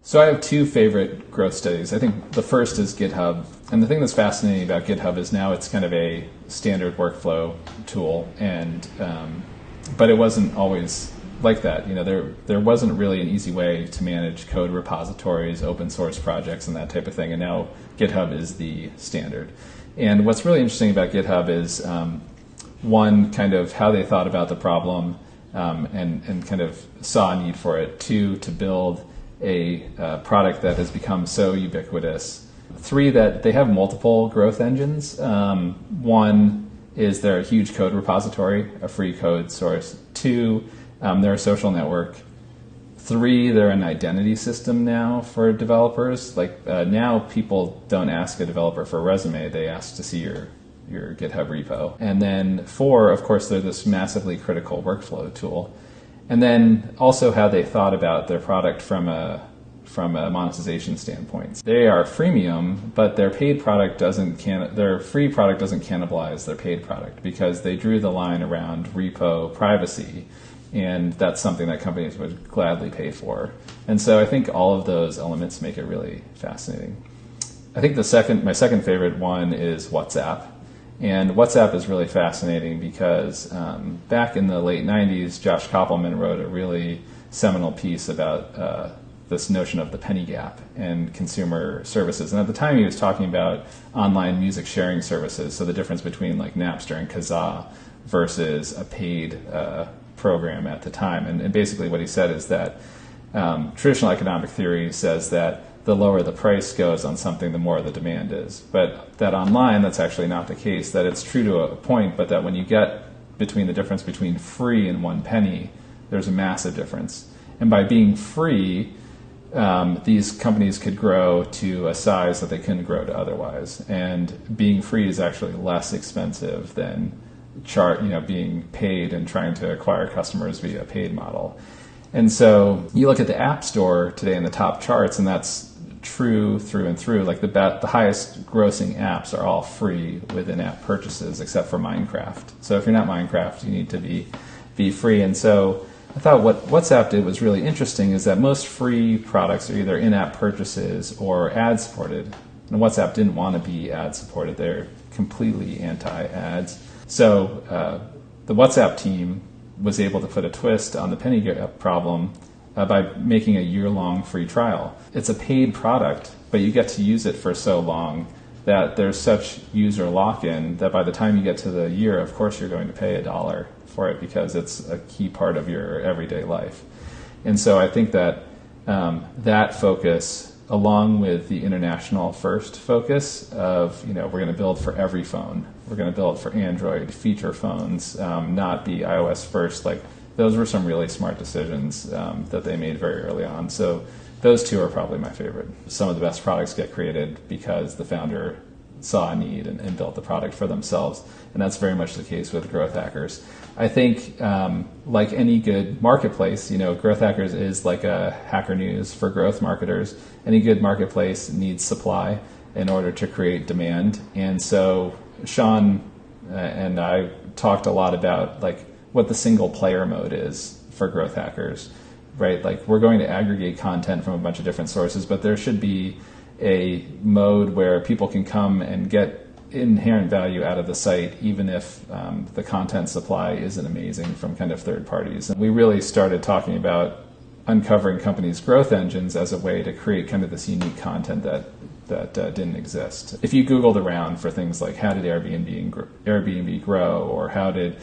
So I have two favorite growth studies. I think the first is GitHub. And the thing that's fascinating about GitHub is now it's kind of a standard workflow tool, and but it wasn't always like that. There wasn't really an easy way to manage code repositories, open source projects, and that type of thing. And now GitHub is the standard. And what's really interesting about GitHub is one, kind of how they thought about the problem and kind of saw a need for it. Two, to build a product that has become so ubiquitous. Three, that they have multiple growth engines. One is they're a huge code repository, a free code source. Two, they're a social network. Three, they're an identity system now for developers. Now people don't ask a developer for a resume, they ask to see your GitHub repo. And then four, of course, they're this massively critical workflow tool. And then also how they thought about their product from a monetization standpoint. They are freemium, but their paid product their free product doesn't cannibalize their paid product, because they drew the line around repo privacy, and that's something that companies would gladly pay for. And so I think all of those elements make it really fascinating. I think my second favorite one is WhatsApp. And WhatsApp is really fascinating because back in the late 90s, Josh Koppelman wrote a really seminal piece about this notion of the penny gap and consumer services. And at the time, he was talking about online music sharing services, so the difference between like Napster and Kazaa versus a paid program at the time. And basically what he said is that traditional economic theory says that the lower the price goes on something, the more the demand is. But that online, that's actually not the case, that it's true to a point, but that when you get between the difference between free and 1 penny, there's a massive difference. And by being free, these companies could grow to a size that they couldn't grow to otherwise. And being free is actually less expensive than being paid and trying to acquire customers via a paid model. And so you look at the App Store today in the top charts, and that's true through and through. Like the highest grossing apps are all free with in-app purchases, except for Minecraft. So if you're not Minecraft, you need to be free. And so I thought what WhatsApp did was really interesting is that most free products are either in-app purchases or ad-supported. And WhatsApp didn't want to be ad-supported. They're completely anti-ads. So the WhatsApp team was able to put a twist on the penny gap problem by making a year-long free trial. It's a paid product, but you get to use it for so long that there's such user lock-in that by the time you get to the year, of course you're going to pay $1 for it because it's a key part of your everyday life. And so I think that that focus, along with the international first focus of, we're going to build for every phone. We're going to build for Android feature phones, not be iOS first. Those were some really smart decisions that they made very early on. So those two are probably my favorite. Some of the best products get created because the founder saw a need and built the product for themselves. And that's very much the case with Growth Hackers. I think, like any good marketplace, Growth Hackers is like a Hacker News for growth marketers. Any good marketplace needs supply in order to create demand. And so Sean and I talked a lot about what the single player mode is for Growth Hackers, right? We're going to aggregate content from a bunch of different sources, but there should be a mode where people can come and get inherent value out of the site, even if the content supply isn't amazing from kind of third parties. And we really started talking about uncovering companies' growth engines as a way to create kind of this unique content that didn't exist. If you Googled around for things like how did Airbnb grow, or how did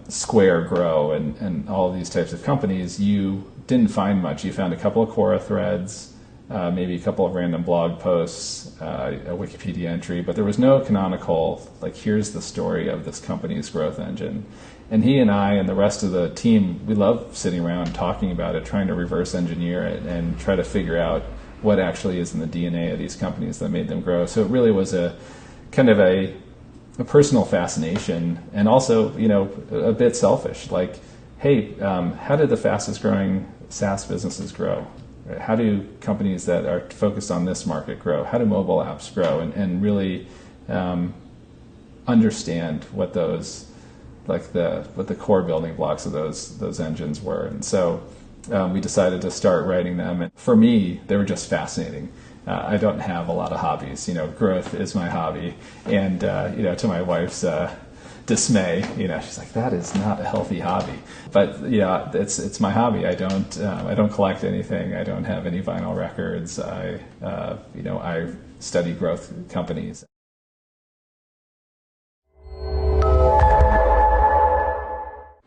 Square grow, and all of these types of companies, you didn't find much. You found a couple of Quora threads, maybe a couple of random blog posts, a Wikipedia entry, but there was no canonical, here's the story of this company's growth engine. And he and I and the rest of the team, we love sitting around talking about it, trying to reverse engineer it and try to figure out what actually is in the DNA of these companies that made them grow. So it really was a kind of a personal fascination, and also, a bit selfish. Hey, how did the fastest growing SaaS businesses grow? How do companies that are focused on this market grow? How do mobile apps grow? And really understand what those, what the core building blocks of those engines were. And so we decided to start writing them. And for me, they were just fascinating. I don't have a lot of hobbies. Growth is my hobby. And, to my wife's dismay, she's like, that is not a healthy hobby. But yeah, it's my hobby. I don't collect anything. I don't have any vinyl records. I study growth companies.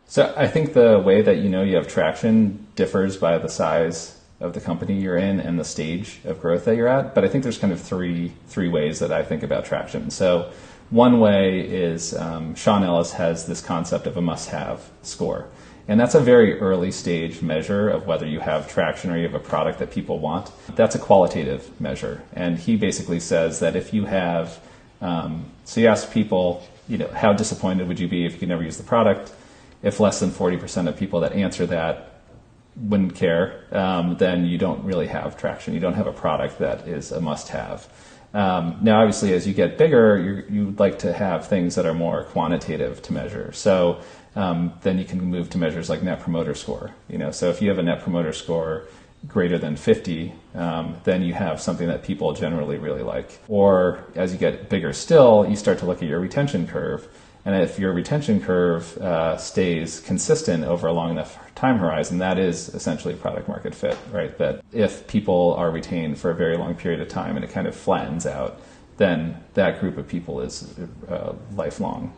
So I think the way that you have traction differs by the size of the company you're in and the stage of growth that you're at. But I think there's kind of three ways that I think about traction. So one way is Sean Ellis has this concept of a must-have score. And that's a very early stage measure of whether you have traction or you have a product that people want. That's a qualitative measure. And he basically says that if you have, so you ask people, how disappointed would you be if you could never use the product? If less than 40% of people that answer that wouldn't care, then you don't really have traction. You don't have a product that is a must-have. Now, obviously, as you get bigger, you'd like to have things that are more quantitative to measure. So then you can move to measures like Net Promoter Score. So if you have a Net Promoter Score greater than 50, then you have something that people generally really like. Or as you get bigger still, you start to look at your retention curve. And if your retention curve stays consistent over a long enough time horizon, that is essentially product market fit, right? That if people are retained for a very long period of time and it kind of flattens out, then that group of people is lifelong,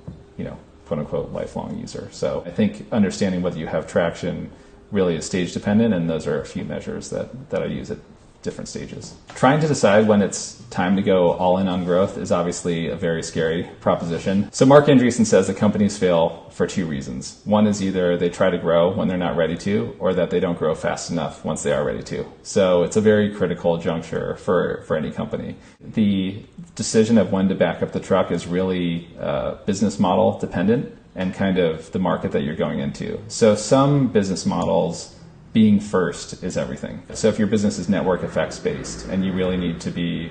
quote unquote, lifelong user. So I think understanding whether you have traction really is stage dependent, and those are a few measures that I use at different stages. Trying to decide when it's time to go all in on growth is obviously a very scary proposition. So Mark Andreessen says that companies fail for two reasons. One is either they try to grow when they're not ready to, or that they don't grow fast enough once they are ready to. So it's a very critical juncture for any company. The decision of when to back up the truck is really business model dependent and kind of the market that you're going into. So some business models, being first is everything. So if your business is network effects based and you really need to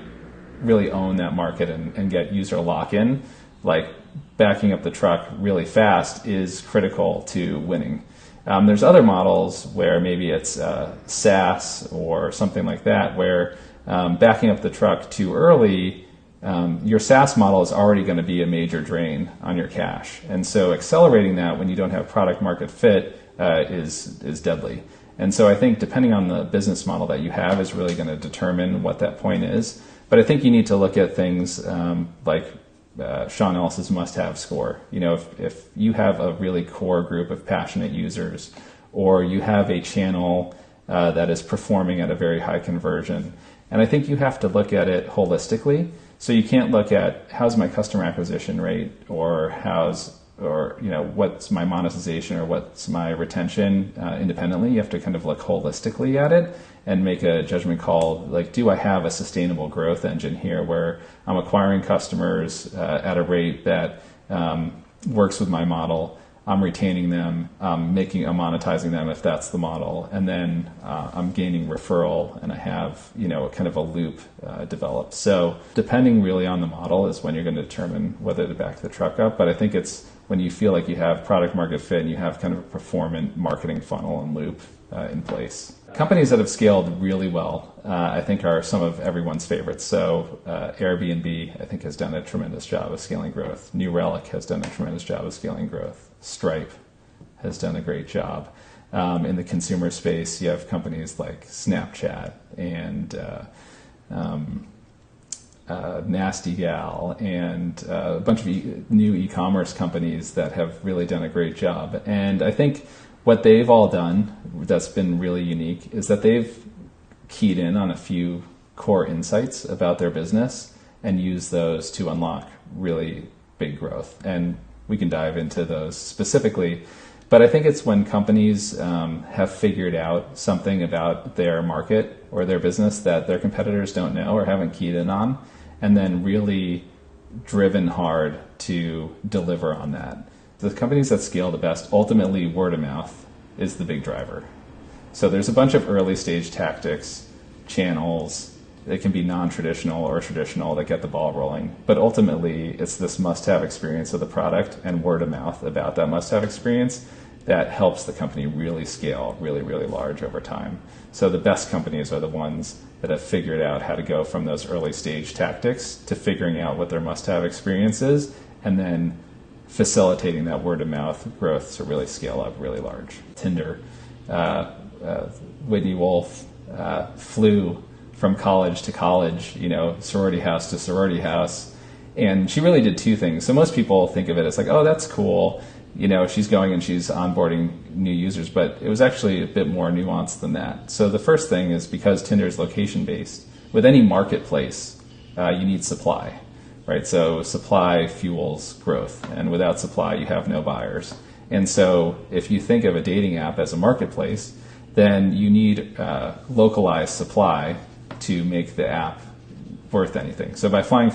really own that market and get user lock-in, like backing up the truck really fast is critical to winning. There's other models where maybe it's SaaS or something like that, where backing up the truck too early, your SaaS model is already going to be a major drain on your cash. And so accelerating that when you don't have product market fit is deadly. And so I think depending on the business model that you have is really going to determine what that point is. But I think you need to look at things like Sean Ellis's must-have score. If you have a really core group of passionate users, or you have a channel that is performing at a very high conversion. And I think you have to look at it holistically. So you can't look at how's my customer acquisition rate, or what's my monetization, or what's my retention independently. You have to kind of look holistically at it and make a judgment call, like, do I have a sustainable growth engine here where I'm acquiring customers at a rate that works with my model, I'm retaining them, I'm monetizing them if that's the model, and then I'm gaining referral, and I have kind of a loop developed. So depending really on the model is when you're going to determine whether to back the truck up. But I think it's when you feel like you have product market fit and you have kind of a performant marketing funnel and loop in place. Companies that have scaled really well, I think, are some of everyone's favorites. So Airbnb, I think, has done a tremendous job of scaling growth. New Relic has done a tremendous job of scaling growth. Stripe has done a great job. In the consumer space, you have companies like Snapchat and Nasty Gal and a bunch of new e-commerce companies that have really done a great job. And I think what they've all done that's been really unique is that they've keyed in on a few core insights about their business and used those to unlock really big growth. And we can dive into those specifically. But I think it's when companies have figured out something about their market or their business that their competitors don't know or haven't keyed in on, and then really driven hard to deliver on that. The companies that scale the best, ultimately word of mouth is the big driver. So there's a bunch of early stage tactics, channels, they can be non-traditional or traditional that get the ball rolling. But ultimately, it's this must-have experience of the product and word of mouth about that must-have experience that helps the company really scale really, really large over time. So the best companies are the ones that have figured out how to go from those early stage tactics to figuring out what their must-have experience is, and then facilitating that word-of-mouth growth to really scale up really large. Tinder, Whitney Wolfe flew from college to college, sorority house to sorority house. And she really did two things. So most people think of it as like, oh, that's cool. She's going and she's onboarding new users, but it was actually a bit more nuanced than that. So the first thing is, because Tinder is location-based, with any marketplace, you need supply, right? So supply fuels growth, and without supply, you have no buyers. And so if you think of a dating app as a marketplace, then you need localized supply to make the app worth anything. So by going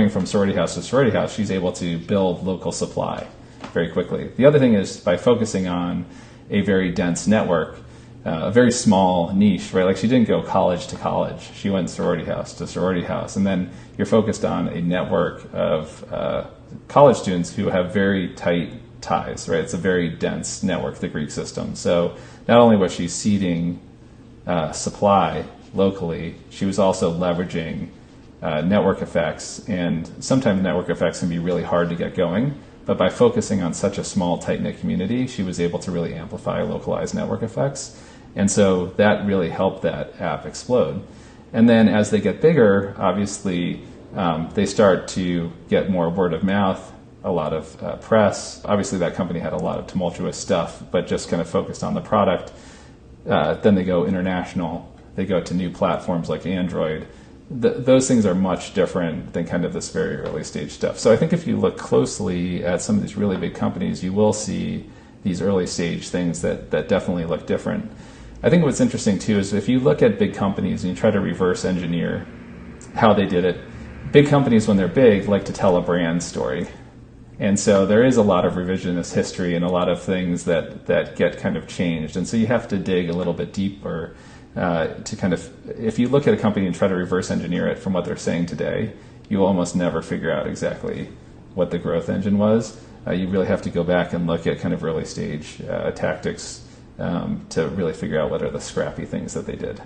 from sorority house to sorority house, she's able to build local supply very quickly. The other thing is, by focusing on a very dense network, a very small niche, right? Like, she didn't go college to college. She went sorority house to sorority house. And then you're focused on a network of college students who have very tight ties, right? It's a very dense network, the Greek system. So not only was she seeding supply locally, she was also leveraging network effects. And sometimes network effects can be really hard to get going. But by focusing on such a small, tight-knit community, she was able to really amplify localized network effects. And so that really helped that app explode. And then as they get bigger, obviously, they start to get more word of mouth, a lot of press. Obviously, that company had a lot of tumultuous stuff, but just kind of focused on the product. Then they go international. They go to new platforms like Android. Those things are much different than kind of this very early stage stuff. So I think if you look closely at some of these really big companies, you will see these early stage things that definitely look different. I think what's interesting too is, if you look at big companies and you try to reverse engineer how they did it, big companies, when they're big, like to tell a brand story. And so there is a lot of revisionist history and a lot of things that get kind of changed. And so you have to dig a little bit deeper to kind of, if you look at a company and try to reverse engineer it from what they're saying today, you will almost never figure out exactly what the growth engine was. You really have to go back and look at kind of early stage tactics to really figure out what are the scrappy things that they did.